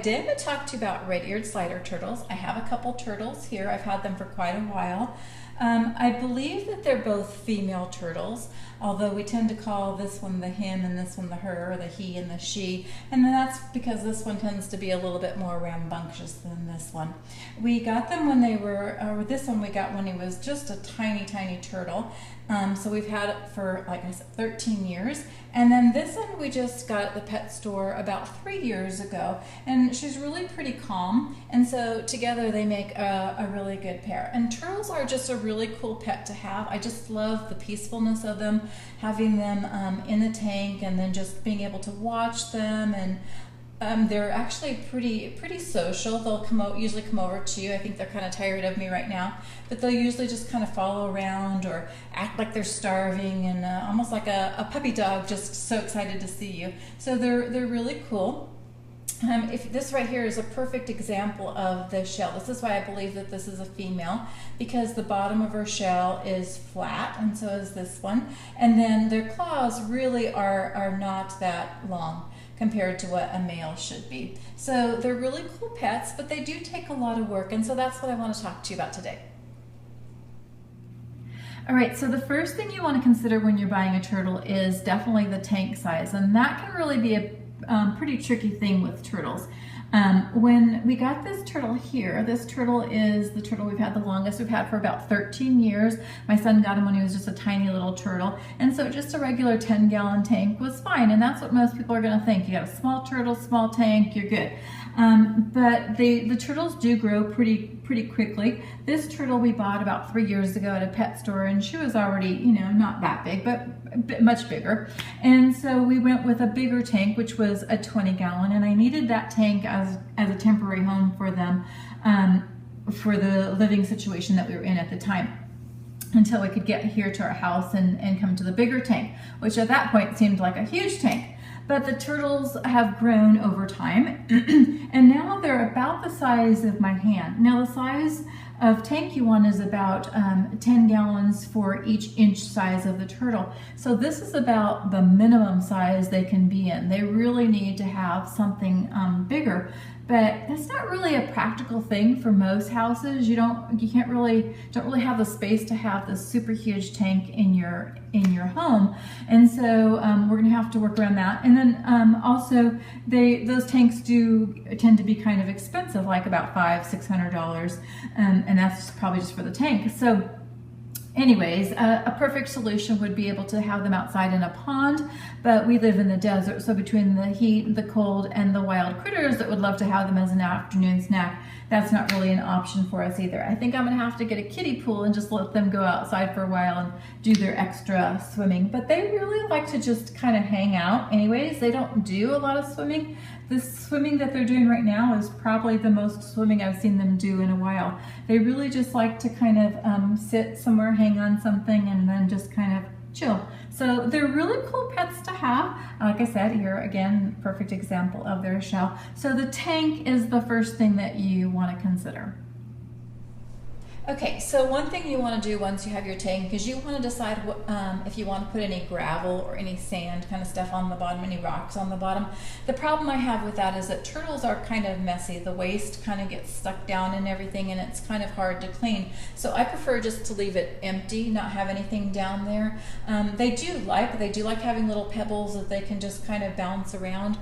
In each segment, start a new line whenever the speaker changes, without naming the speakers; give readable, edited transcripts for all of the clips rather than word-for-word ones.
today I'm going to talk to you about red-eared slider turtles. I have a couple turtles here. I've had them for quite a while. I believe that they're both female turtles, although we tend to call this one the him and this one the her, or the he and the she, and then that's because this one tends to be a little bit more rambunctious than this one. We got them when they were, this one we got when he was just a tiny, tiny turtle. So we've had it for, like I said, 13 years. And then this one we just got at the pet store about 3 years ago. And she's really pretty calm. And so together they make a really good pair. And turtles are just a really cool pet to have. I just love the peacefulness of them, having them in the tank and then just being able to watch them. And they're actually pretty social. They'll usually come over to you. I think they're kind of tired of me right now, but they'll usually just kind of follow around or act like they're starving, and almost like a puppy dog, just so excited to see you. So they're really cool. If this right here is a perfect example of the shell. This is why I believe that this is a female, because the bottom of her shell is flat, and so is this one. And then their claws really are not that long compared to what a male should be. So they're really cool pets, but they do take a lot of work, and so that's what I want to talk to you about today. All right, so the first thing you want to consider when you're buying a turtle is definitely the tank size, and that can really be a pretty tricky thing with turtles. When we got this turtle here, this turtle is the turtle we've had the longest. We've had for about 13 years. My son got him when he was just a tiny little turtle, and so just a regular 10-gallon tank was fine, and that's what most people are going to think. You got a small turtle, small tank, you're good. But the turtles do grow pretty quickly. This turtle we bought about 3 years ago at a pet store, and she was already, you know, not that big, but much bigger. And so we went with a bigger tank, which was a 20-gallon, and I needed that tank as a temporary home for them, for the living situation that we were in at the time, until we could get here to our house and come to the bigger tank, which at that point seemed like a huge tank. But the turtles have grown over time, and now they're about the size of my hand. Now the size of tank you want is about 10 gallons for each inch size of the turtle. So this is about the minimum size they can be in. They really need to have something bigger, but that's not really a practical thing for most houses. You don't really have the space to have this super huge tank in your home, and so we're gonna have to work around that. And then also those tanks do tend to be kind of expensive, like about $500–600, and that's probably just for the tank. So anyways, a perfect solution would be able to have them outside in a pond, but we live in the desert, so between the heat, the cold, and the wild critters that would love to have them as an afternoon snack, that's not really an option for us either. I think I'm gonna have to get a kiddie pool and just let them go outside for a while and do their extra swimming. But they really like to just kind of hang out anyways. They don't do a lot of swimming. The swimming that they're doing right now is probably the most swimming I've seen them do in a while. They really just like to kind of sit somewhere, hang on something, and then just kind of chill. So they're really cool pets to have. Like I said, here again, perfect example of their shell. So the tank is the first thing that you want to consider. Okay, so one thing you want to do once you have your tank is you want to decide what, if you want to put any gravel or any sand kind of stuff on the bottom, any rocks on the bottom. The problem I have with that is that turtles are kind of messy. The waste kind of gets stuck down and everything, and it's kind of hard to clean. So I prefer just to leave it empty, not have anything down there. They do like having little pebbles that they can just kind of bounce around.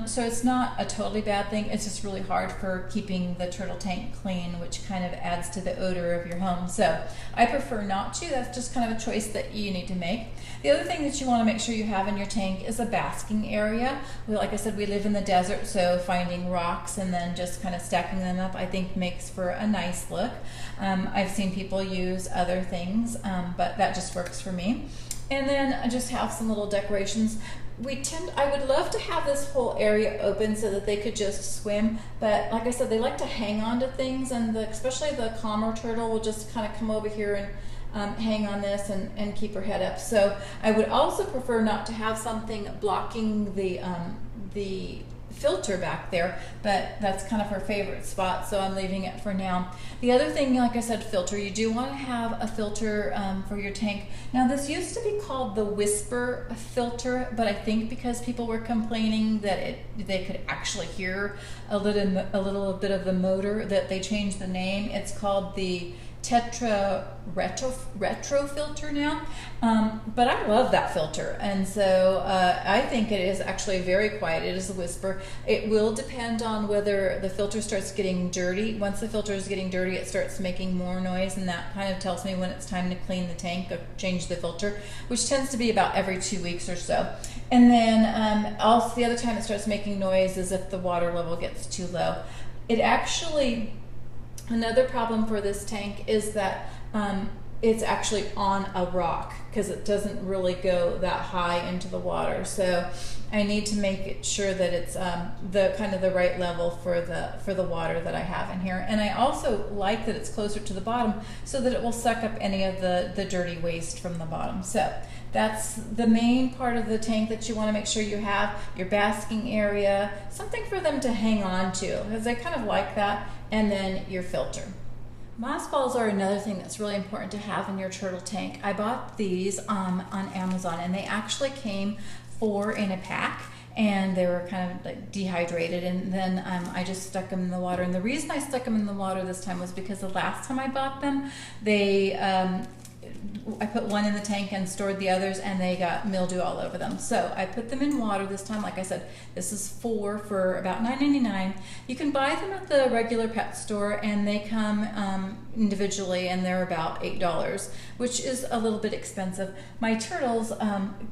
So it's not a totally bad thing. It's just really hard for keeping the turtle tank clean, which kind of adds to the odor of your home. So I prefer not to. That's just kind of a choice that you need to make. The other thing that you want to make sure you have in your tank is a basking area. Like I said, we live in the desert, so finding rocks and then just kind of stacking them up, I think makes for a nice look. I've seen people use other things, but that just works for me. And then I just have some little decorations. I would love to have this whole area open so that they could just swim, but like I said, they like to hang on to things, and especially the calmer turtle will just kind of come over here and hang on this and keep her head up. So I would also prefer not to have something blocking the filter back there, but that's kind of her favorite spot, so I'm leaving it for now. The other thing, like I said, filter. You do want to have a filter for your tank. Now, this used to be called the Whisper filter, but I think because people were complaining that they could actually hear a little bit of the motor, that they changed the name. It's called the Tetra retro filter now, but I love that filter, and so I think it is actually very quiet. It is a Whisper. It will depend on whether the filter starts getting dirty. Once the filter is getting dirty, it starts making more noise, and that kind of tells me when it's time to clean the tank or change the filter, which tends to be about every 2 weeks or so. And then also the other time it starts making noise is if the water level gets too low. It actually, another problem for this tank is that it's actually on a rock, because it doesn't really go that high into the water. So I need to make sure that it's the kind of the right level for the water that I have in here. And I also like that it's closer to the bottom so that it will suck up any of the dirty waste from the bottom. So that's the main part of the tank that you want to make sure you have. Your basking area, something for them to hang on to, because I kind of like that, and then your filter. Moss balls are another thing that's really important to have in your turtle tank. I bought these on Amazon, and they actually came 4 in a pack, and they were kind of like dehydrated, and then I just stuck them in the water. And the reason I stuck them in the water this time was because the last time I bought them, I put one in the tank and stored the others, and they got mildew all over them. So I put them in water this time. Like I said, this is 4 for about $9.99. You can buy them at the regular pet store, and they come individually, and they're about $8, which is a little bit expensive. My turtles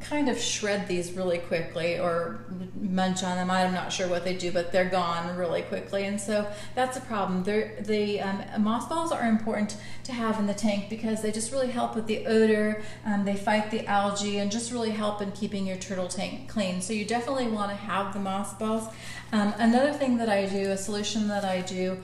kind of shred these really quickly, or munch on them. I'm not sure what they do, but they're gone really quickly, and so that's a problem. The moss balls are important to have in the tank because they just really help with the odor. They fight the algae and just really help in keeping your turtle tank clean. So you definitely want to have the moss balls. Another thing that I do, a solution that I do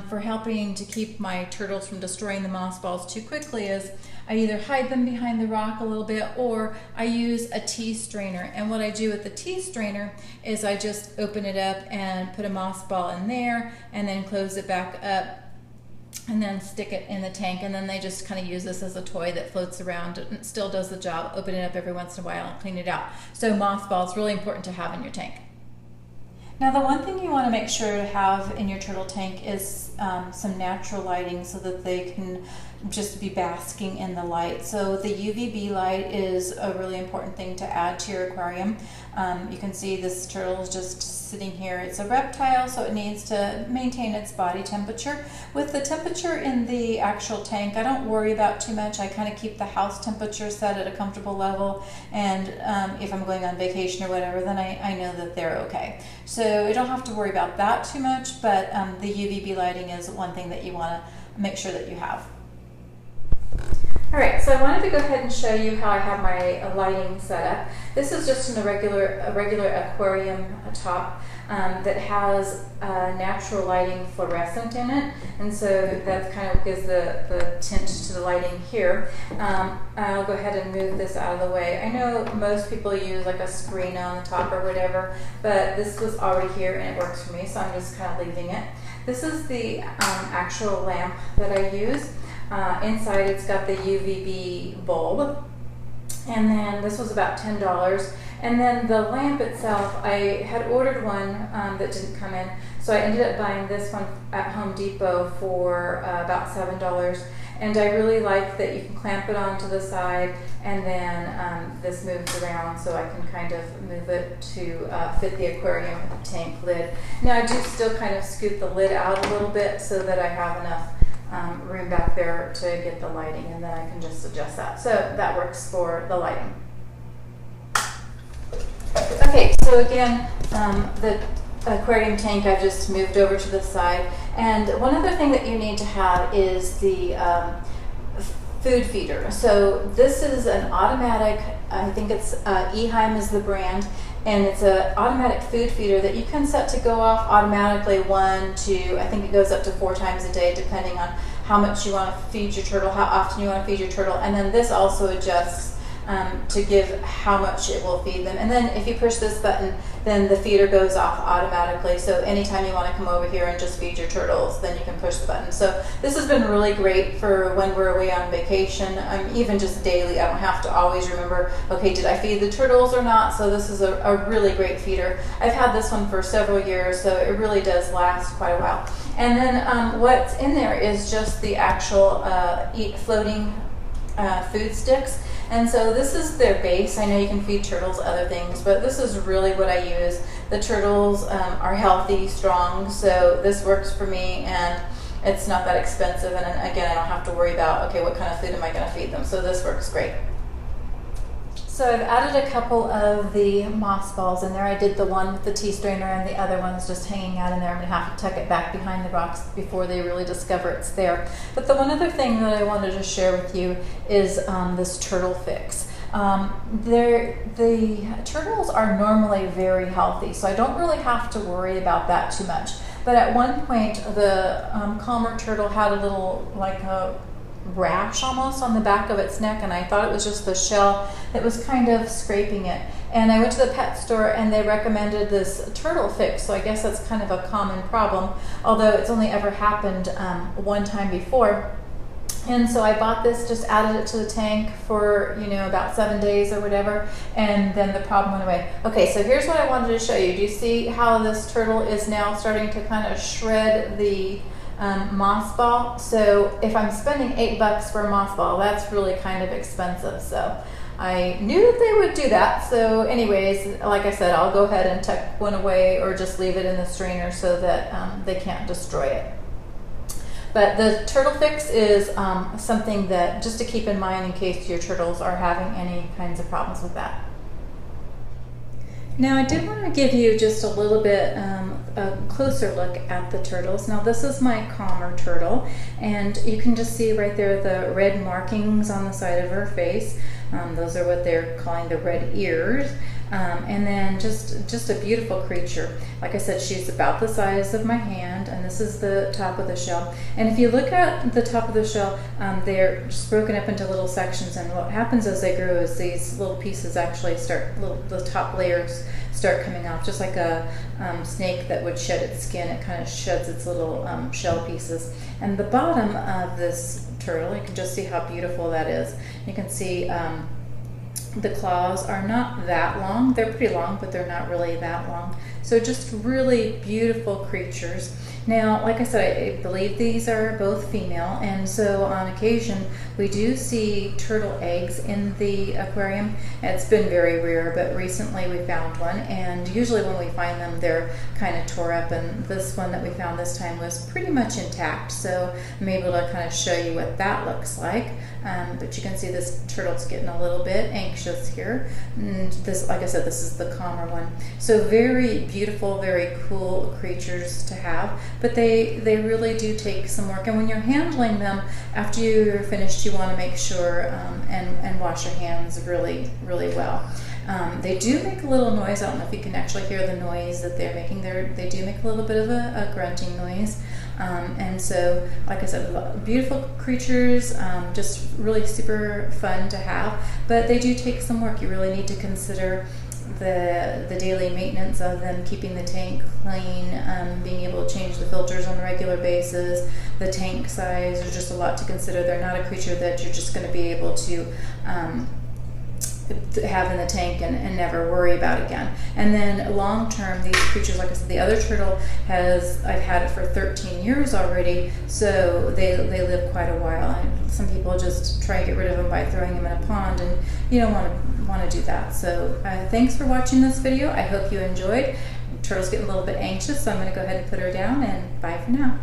for helping to keep my turtles from destroying the moss balls too quickly is I either hide them behind the rock a little bit, or I use a tea strainer. And what I do with the tea strainer is I just open it up and put a moss ball in there, and then close it back up, and then stick it in the tank, and then they just kind of use this as a toy that floats around. It still does the job. Open it up every once in a while and clean it out. So moss balls, really important to have in your tank. Now, the one thing you want to make sure to have in your turtle tank is some natural lighting so that they can just be basking in the light. So the UVB light is a really important thing to add to your aquarium. You can see this turtle is just sitting here. It's a reptile, so it needs to maintain its body temperature. With the temperature in the actual tank, I don't worry about too much. I kind of keep the house temperature set at a comfortable level, and if I'm going on vacation or whatever, then I know that they're okay. So you don't have to worry about that too much, but the UVB lighting is one thing that you want to make sure that you have. All right, so I wanted to go ahead and show you how I have my lighting set up. This is just in a regular aquarium top that has natural lighting fluorescent in it, and so that kind of gives the tint to the lighting here. I'll go ahead and move this out of the way. I know most people use like a screen on the top or whatever, but this was already here and it works for me, so I'm just kind of leaving it. This is the actual lamp that I use. Inside it's got the Uvb Bulb, and then this was about $10. And then the lamp itself, I had ordered one that didn't come in, so I ended up buying this one at Home Depot for about $7. And I really like that you can clamp it onto the side, and then this moves around, so I can kind of move it to fit the aquarium tank lid. Now I do still kind of scoot the lid out a little bit so that I have enough room back there to get the lighting, and then I can just adjust that. So that works for the lighting. Okay, so again, the aquarium tank I've just moved over to the side, and one other thing that you need to have is the food feeder. So this is an automatic, I think it's Eheim is the brand, and it's an automatic food feeder that you can set to go off automatically 1 to, I think it goes up to 4 times a day, depending on how much you want to feed your turtle, how often you want to feed your turtle. And then this also adjusts to give how much it will feed them. And then if you push this button, then the feeder goes off automatically. So anytime you want to come over here and just feed your turtles, then you can push the button. So this has been really great for when we're away on vacation, even just daily. I don't have to always remember, okay, did I feed the turtles or not? So this is a really great feeder. I've had this one for several years, so it really does last quite a while. And then what's in there is just the actual floating food sticks. And so this is their base. I know you can feed turtles other things, but this is really what I use. The turtles are healthy, strong, so this works for me, and it's not that expensive. And again, I don't have to worry about, okay, what kind of food am I going to feed them? So this works great. So I've added a couple of the moss balls in there. I did the one with the tea strainer, and the other one's just hanging out in there. I'm going to have to tuck it back behind the rocks before they really discover it's there. But the one other thing that I wanted to share with you is this turtle fix. The turtles are normally very healthy, so I don't really have to worry about that too much. But at one point, the calmer turtle had a little, like a rash almost on the back of its neck, and I thought it was just the shell that was kind of scraping it. And I went to the pet store and they recommended this turtle fix, so I guess that's kind of a common problem, although it's only ever happened one time before. And so I bought this, just added it to the tank for, you know, about 7 days or whatever, and then the problem went away. Okay, so here's what I wanted to show you. Do you see how this turtle is now starting to kind of shred the moss ball? So if I'm spending $8 for a moss ball, that's really kind of expensive. So I knew that they would do that. So anyways, like I said, I'll go ahead and tuck one away or just leave it in the strainer so that they can't destroy it. But the turtle fix is something that just to keep in mind in case your turtles are having any kinds of problems with that. Now I did want to give you just a little bit a closer look at the turtles. Now this is my calmer turtle, and you can just see right there the red markings on the side of her face. Those are what they're calling the red ears. And then just a beautiful creature. Like I said, she's about the size of my hand, and this is the top of the shell. And if you look at the top of the shell, they're just broken up into little sections, and what happens as they grow is these little pieces actually start, the top layers start coming off, just like a snake that would shed its skin. It kind of sheds its little shell pieces. And the bottom of this turtle, you can just see how beautiful that is. You can see the claws are not that long. They're pretty long, but they're not really that long. So just really beautiful creatures. Now, like I said, I believe these are both female, and so on occasion we do see turtle eggs in the aquarium. It's been very rare, but recently we found one, and usually when we find them they're kind of tore up, and this one that we found this time was pretty much intact, so I'm able to kind of show you what that looks like. But you can see this turtle's getting a little bit anxious here. And this, like I said, this is the calmer one. So very beautiful, very cool creatures to have, but they really do take some work. And when you're handling them, after you're finished, you want to make sure and wash your hands really, really well. They do make a little noise. I don't know if you can actually hear the noise that they're making. They do make a little bit of a grunting noise. And so, like I said, beautiful creatures, just really super fun to have, but they do take some work. You really need to consider the daily maintenance of them, keeping the tank clean, being able to change the filters on a regular basis, the tank size. There's just a lot to consider. They're not a creature that you're just going to be able to have in the tank and never worry about again. And then long term, these creatures, like I said, the other turtle I've had it for 13 years already, so they live quite a while. And some people just try to get rid of them by throwing them in a pond, and you don't want to do that. So thanks for watching this video. I hope you enjoyed. Turtle's getting a little bit anxious, so I'm going to go ahead and put her down, and bye for now.